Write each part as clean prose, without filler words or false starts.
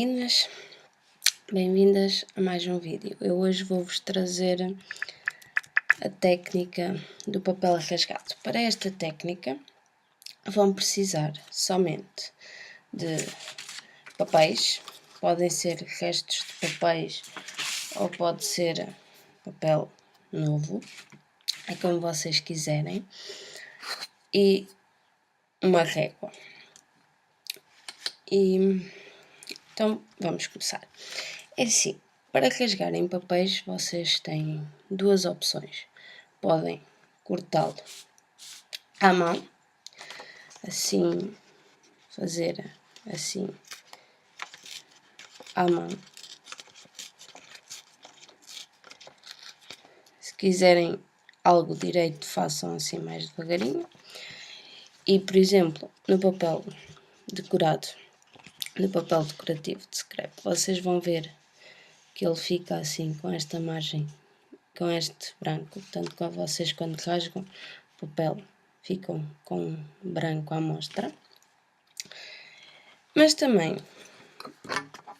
Meninas, bem-vindas a mais um vídeo. Eu hoje vou-vos trazer a técnica do papel rasgado. Para esta técnica vão precisar somente de papéis, podem ser restos de papéis ou pode ser papel novo, é como vocês quiserem, e uma régua. Então vamos começar. É assim, para rasgarem papéis vocês têm duas opções. Podem cortá-lo à mão, assim, fazer assim à mão. Se quiserem algo direito, façam assim mais devagarinho. E, por exemplo, no papel decorado, no papel decorativo de scrap, vocês vão ver que ele fica assim, com esta margem, com este branco. Portanto, vocês quando rasgam o papel ficam com branco à mostra. Mas também,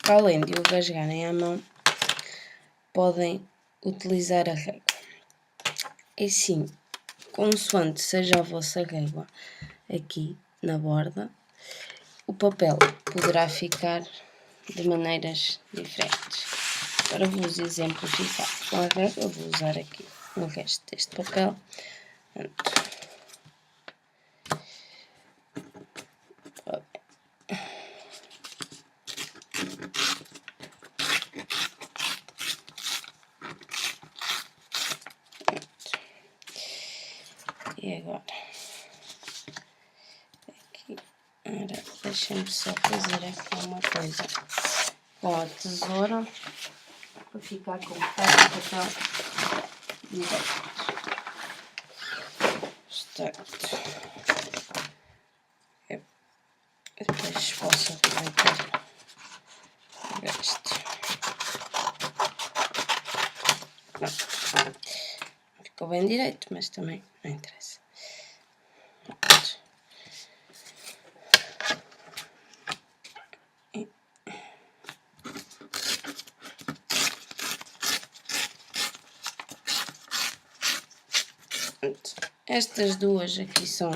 além de o rasgarem à mão, podem utilizar a régua. E sim, consoante seja a vossa régua aqui na borda, o papel poderá ficar de maneiras diferentes. Para vos exemplificar com a régua, eu vou usar aqui o resto deste papel. E agora, aqui, deixem-me só fazer aqui uma coisa com a tesoura, para ficar com o papel direito. Depois posso aproveitar o resto. Ficou bem direito, mas também não interessa. Estas duas aqui são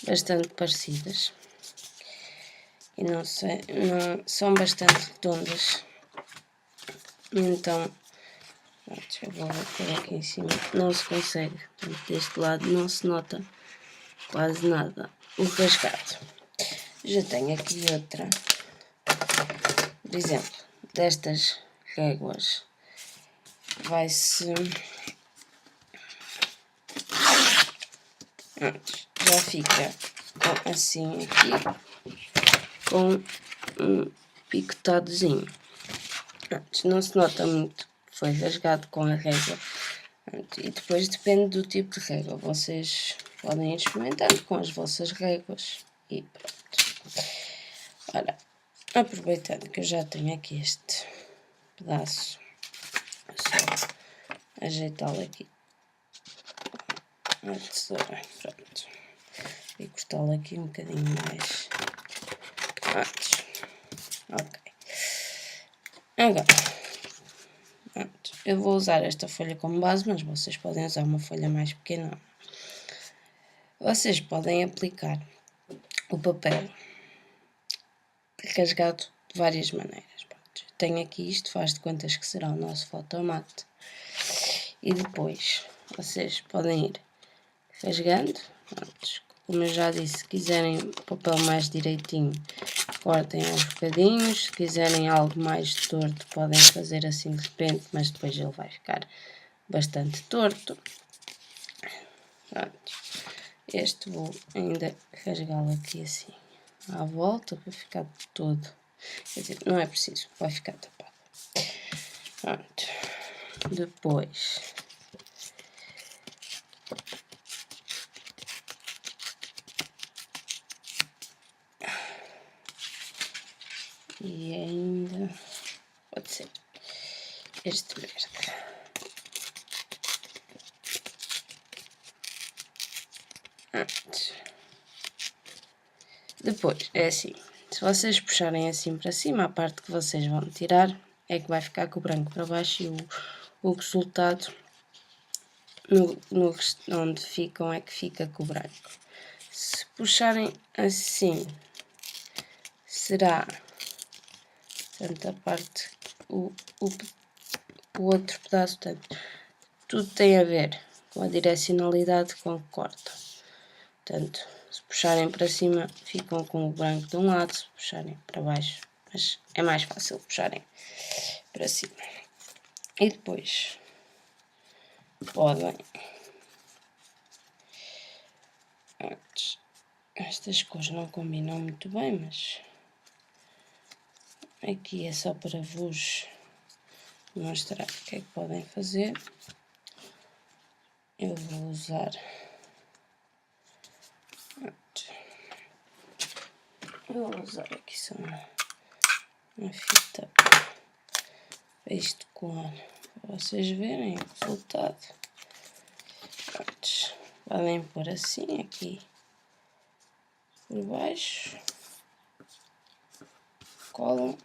bastante parecidas e não são bastante redondas, então eu vou bater aqui em cima, não se consegue, portanto, deste lado não se nota quase nada o rasgado. Já tenho aqui outra, por exemplo, destas réguas, já fica assim aqui, com um picotadozinho. Não se nota muito que foi rasgado com a régua. E depois depende do tipo de régua. Vocês podem ir experimentando com as vossas réguas. E pronto. Ora, aproveitando que eu já tenho aqui este pedaço, só ajeitá-lo aqui na tesoura. Pronto. E cortá-lo aqui um bocadinho mais. Ok. Agora, eu vou usar esta folha como base, mas vocês podem usar uma folha mais pequena. Vocês podem aplicar o papel rasgado de várias maneiras. Tenho aqui isto, faz de contas que será o nosso fotomate. E depois, vocês podem ir rasgando. Como eu já disse, se quiserem o papel mais direitinho, cortem aos bocadinhos. Se quiserem algo mais torto, podem fazer assim de repente, mas depois ele vai ficar bastante torto. Pronto. Este vou ainda rasgá-lo aqui assim à volta para ficar todo. Quer dizer, não é preciso, vai ficar tapado. Pronto. Depois e ainda pode ser este verde. Depois é assim, Se vocês puxarem assim para cima, a parte que vocês vão tirar é que vai ficar com o branco para baixo e o resultado onde ficam é que fica com o branco. Se puxarem assim, será, portanto, a parte, o outro pedaço, portanto, tudo tem a ver com a direcionalidade com que cortam. Portanto, se puxarem para cima, ficam com o branco de um lado, se puxarem para baixo, mas é mais fácil puxarem para cima. E depois podem, estas cores não combinam muito bem, mas aqui é só para vos mostrar o que é que podem fazer. Eu vou usar aqui só uma fita para isto colar, para vocês verem o resultado. Podem pôr assim aqui por baixo, colam.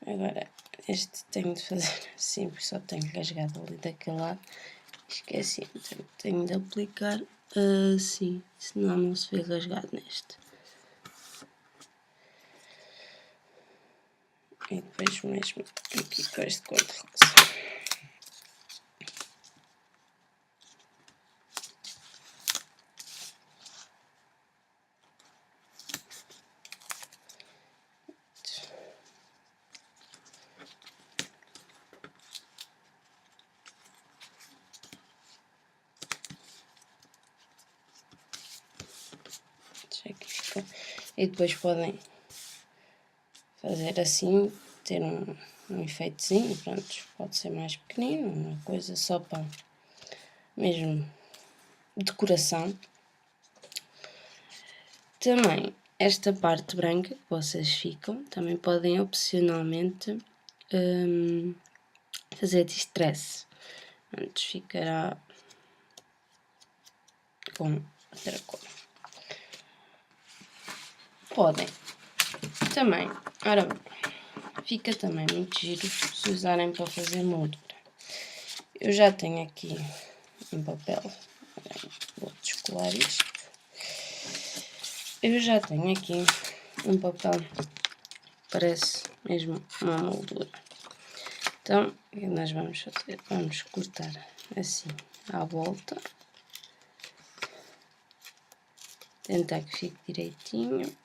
Agora, este tenho de fazer assim, porque só tenho rasgado ali daquele lado. Esqueci, então tenho de aplicar assim, senão não se vê rasgado neste. E depois mesmo aqui com este cor de rosa. Aqui ficou. E depois podem fazer assim, ter um efeitozinho, pronto, pode ser mais pequenino, uma coisa só para mesmo decoração. Também esta parte branca que vocês ficam, também podem opcionalmente fazer distress. Antes ficará com outra cor. Podem também, ora bem, fica também muito giro se usarem para fazer moldura. Eu já tenho aqui um papel, vou descolar isto. Eu já tenho aqui um papel, parece mesmo uma moldura. Então, o que nós vamos fazer? Vamos cortar assim à volta, tentar que fique direitinho.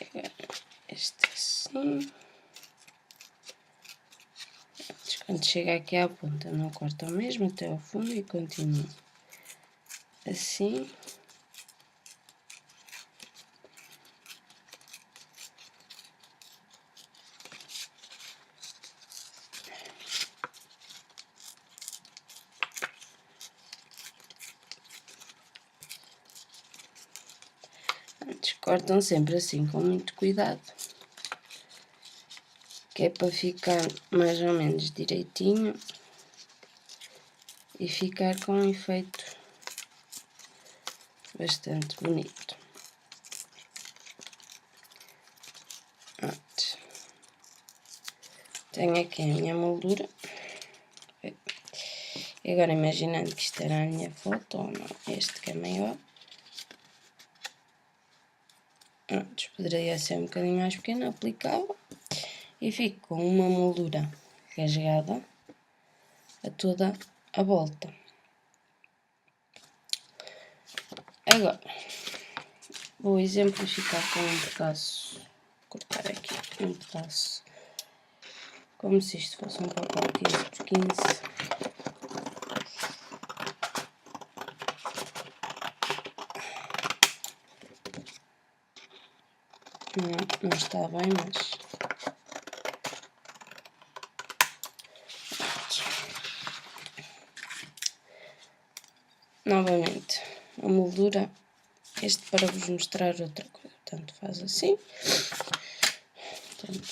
E agora este assim. Quando chega aqui à ponta, não corta o mesmo até ao fundo e continua assim. Cortam sempre assim com muito cuidado, que é para ficar mais ou menos direitinho e ficar com um efeito bastante bonito. Pronto. Tenho aqui a minha moldura. E agora, imaginando que isto era a minha foto, ou não, este que é maior, poderia ser um bocadinho mais pequeno, aplicava e fico com uma moldura rasgada a toda a volta. Agora, vou exemplificar com um pedaço, cortar aqui um pedaço, como se isto fosse um papel 15 por 15. Não está bem, mas novamente a moldura este para vos mostrar outra coisa. Portanto, faz assim. Portanto,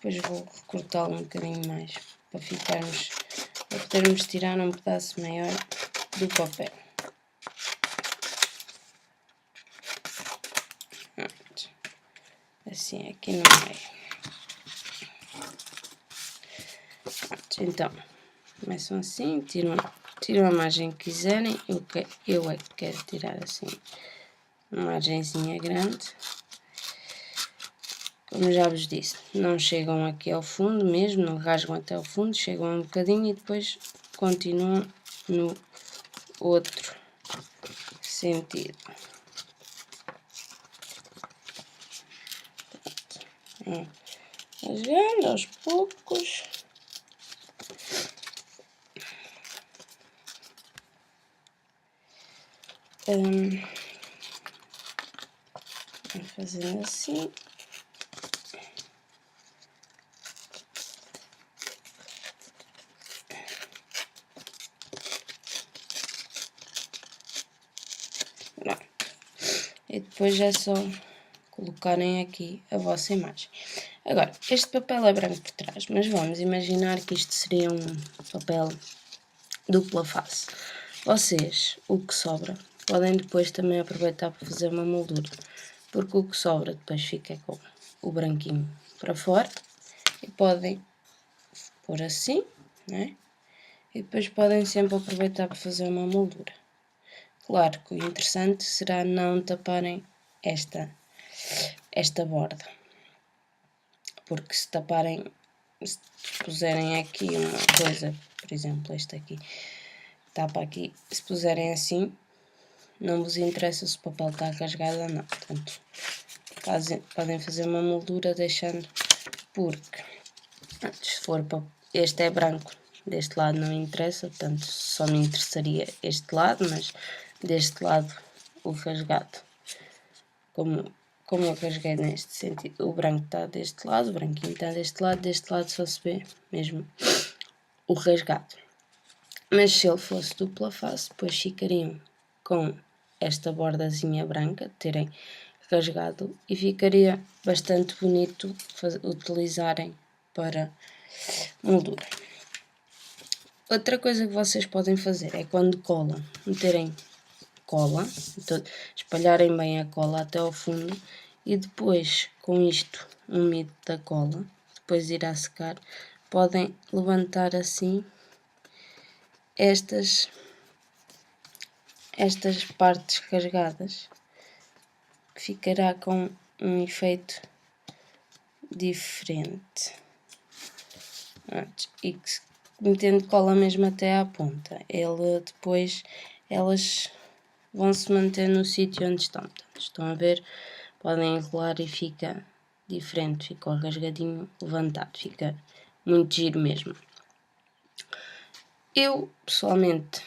depois vou recortá-lo um bocadinho mais para podermos tirar um pedaço maior do papel. Assim, aqui no meio. Então, começam assim, tiram a margem que quiserem. Eu é que quero tirar assim uma margenzinha grande. Como já vos disse, não chegam aqui ao fundo mesmo, não rasgam até ao fundo, chegam um bocadinho e depois continuam no outro sentido. Rasgando aos poucos. Fazendo assim. E depois é só colocarem aqui a vossa imagem. Agora, este papel é branco por trás, mas vamos imaginar que isto seria um papel dupla face. Vocês, o que sobra, podem depois também aproveitar para fazer uma moldura, porque o que sobra depois fica com o branquinho para fora e podem pôr assim, né? E depois podem sempre aproveitar para fazer uma moldura. Claro que o interessante será não taparem esta borda, porque se taparem, se puserem aqui uma coisa, por exemplo, este aqui, tapa aqui, se puserem assim, não vos interessa se o papel está rasgado ou não. Portanto, podem fazer uma moldura deixando, porque se for para este é branco, deste lado não interessa, portanto só me interessaria este lado, mas deste lado o rasgado, como eu rasguei neste sentido, o branco está deste lado, o branquinho está deste lado só se vê mesmo o rasgado. Mas se ele fosse dupla face, depois ficariam com esta bordazinha branca, terem rasgado, e ficaria bastante bonito utilizarem para moldura. Outra coisa que vocês podem fazer é quando colam, meterem cola, então, espalharem bem a cola até ao fundo e depois com isto úmido da cola, depois de ir a secar, podem levantar assim estas partes rasgadas, que ficará com um efeito diferente. E que metendo cola mesmo até à ponta, elas vão se manter no sítio onde estão. Portanto, estão a ver, podem enrolar e fica diferente, fica o rasgadinho levantado, fica muito giro mesmo. Eu pessoalmente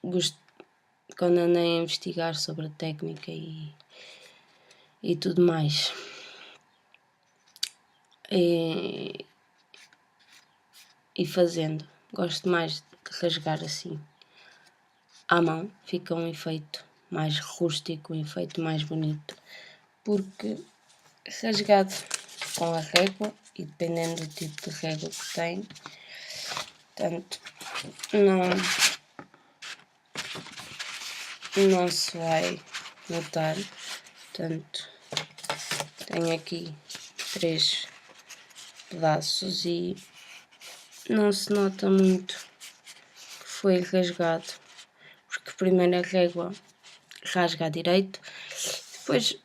gosto, quando andei a investigar sobre a técnica e tudo mais, e fazendo, gosto mais de rasgar assim à mão, fica um efeito mais rústico, um efeito mais bonito, porque rasgado com a régua, e dependendo do tipo de régua que tem, portanto não se vai notar. Portanto, tenho aqui 3 pedaços e não se nota muito que foi rasgado, porque primeiro a régua rasga a direito, depois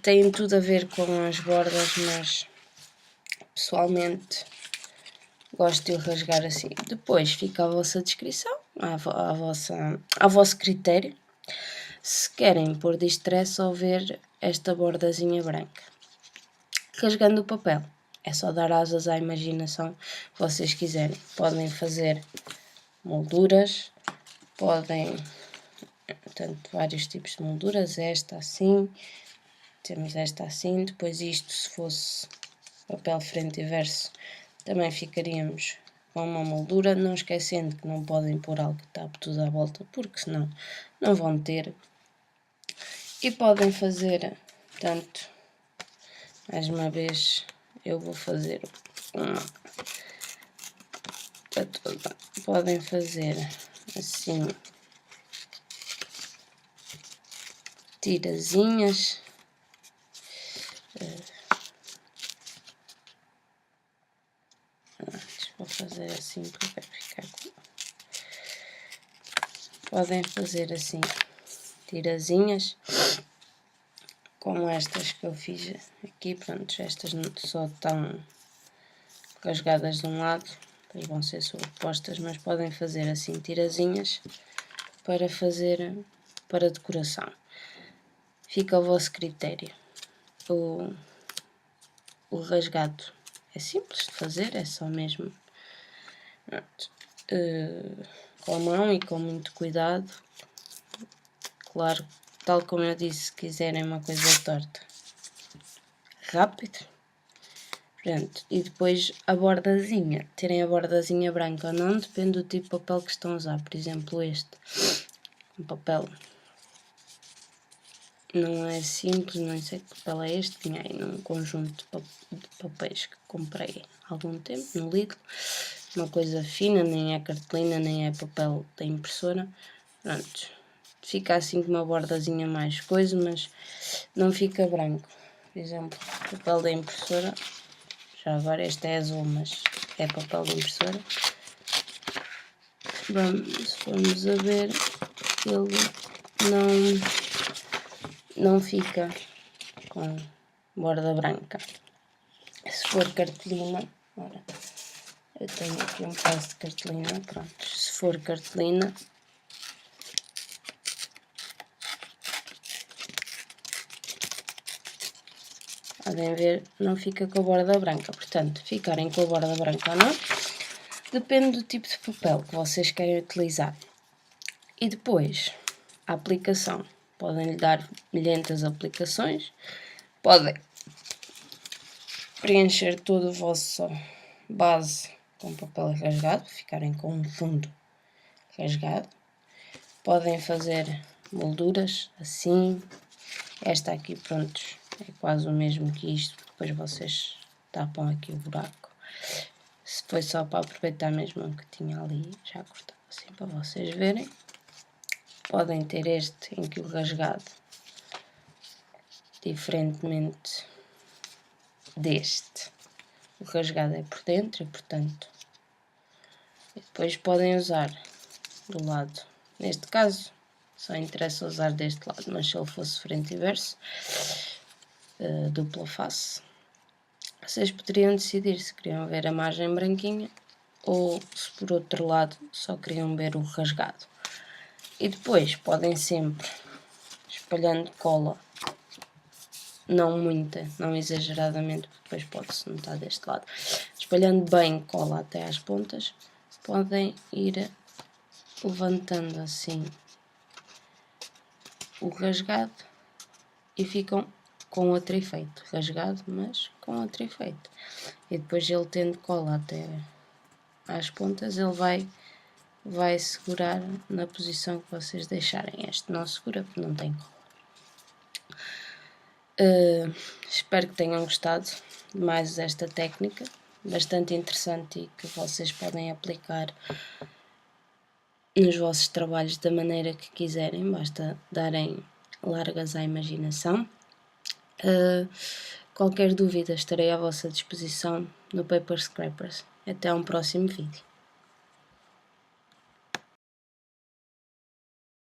tem tudo a ver com as bordas, mas pessoalmente gosto de o rasgar assim. Depois fica a vossa descrição, ao vosso critério, se querem pôr distress ou ver esta bordazinha branca. Rasgando o papel, é só dar asas à imaginação que vocês quiserem. Podem fazer molduras, podem, portanto, vários tipos de molduras, esta assim, temos esta assim, depois isto, se fosse papel frente e verso, também ficaríamos com uma moldura, não esquecendo que não podem pôr algo que tape tudo à volta, porque senão não vão ter. E podem fazer, portanto, mais uma vez, eu vou fazer uma para toda. Podem fazer assim, tirazinhas. Vou fazer assim para ficar com... Podem fazer assim, tirazinhas, como estas que eu fiz aqui. Pronto, estas só estão rasgadas de um lado, depois vão ser sobrepostas, mas podem fazer assim tirazinhas para fazer para decoração. Fica ao vosso critério. O rasgado é simples de fazer, é só mesmo com a mão e com muito cuidado. Claro, tal como eu disse, se quiserem uma coisa torta, rápido. Pronto, e depois a bordazinha, terem a bordazinha branca ou não, depende do tipo de papel que estão a usar. Por exemplo, este, um papel não é simples, não sei que papel é este, tinha aí num conjunto de papéis que comprei há algum tempo no Lidl, uma coisa fina, nem é cartolina, nem é papel da impressora. Pronto, fica assim com uma bordazinha mais coisa, mas não fica branco. Por exemplo, papel da impressora, já agora este é azul, mas é papel da impressora. Vamos a ver, ele não fica com borda branca. Se for cartolina, ora, eu tenho aqui um pedaço de cartolina, pronto, se for cartolina, podem ver, não fica com a borda branca. Portanto, ficarem com a borda branca ou não, depende do tipo de papel que vocês querem utilizar. E depois, a aplicação. Podem lhe dar milhentas aplicações, podem preencher todo o vosso base com papel rasgado, ficarem com um fundo rasgado. Podem fazer molduras assim. Esta aqui, pronto, é quase o mesmo que isto, depois vocês tapam aqui o buraco. Se foi só para aproveitar mesmo o que tinha ali, já cortava assim para vocês verem. Podem ter este em que o rasgado, diferentemente deste, o rasgado é por dentro e portanto depois podem usar do lado, neste caso só interessa usar deste lado, mas se ele fosse frente e verso, dupla face, vocês poderiam decidir se queriam ver a margem branquinha ou se por outro lado só queriam ver o rasgado. E depois podem sempre, espalhando cola, não muita, não exageradamente, porque depois pode-se notar deste lado, espalhando bem cola até às pontas, podem ir levantando assim o rasgado e ficam com outro efeito, rasgado, mas com outro efeito. E depois ele tendo cola até às pontas, ele vai segurar na posição que vocês deixarem. Este não segura porque não tem cola. Espero que tenham gostado de mais esta técnica, bastante interessante e que vocês podem aplicar nos vossos trabalhos da maneira que quiserem, basta darem largas à imaginação. Qualquer dúvida estarei à vossa disposição no Paper Scrapers. Até um próximo vídeo.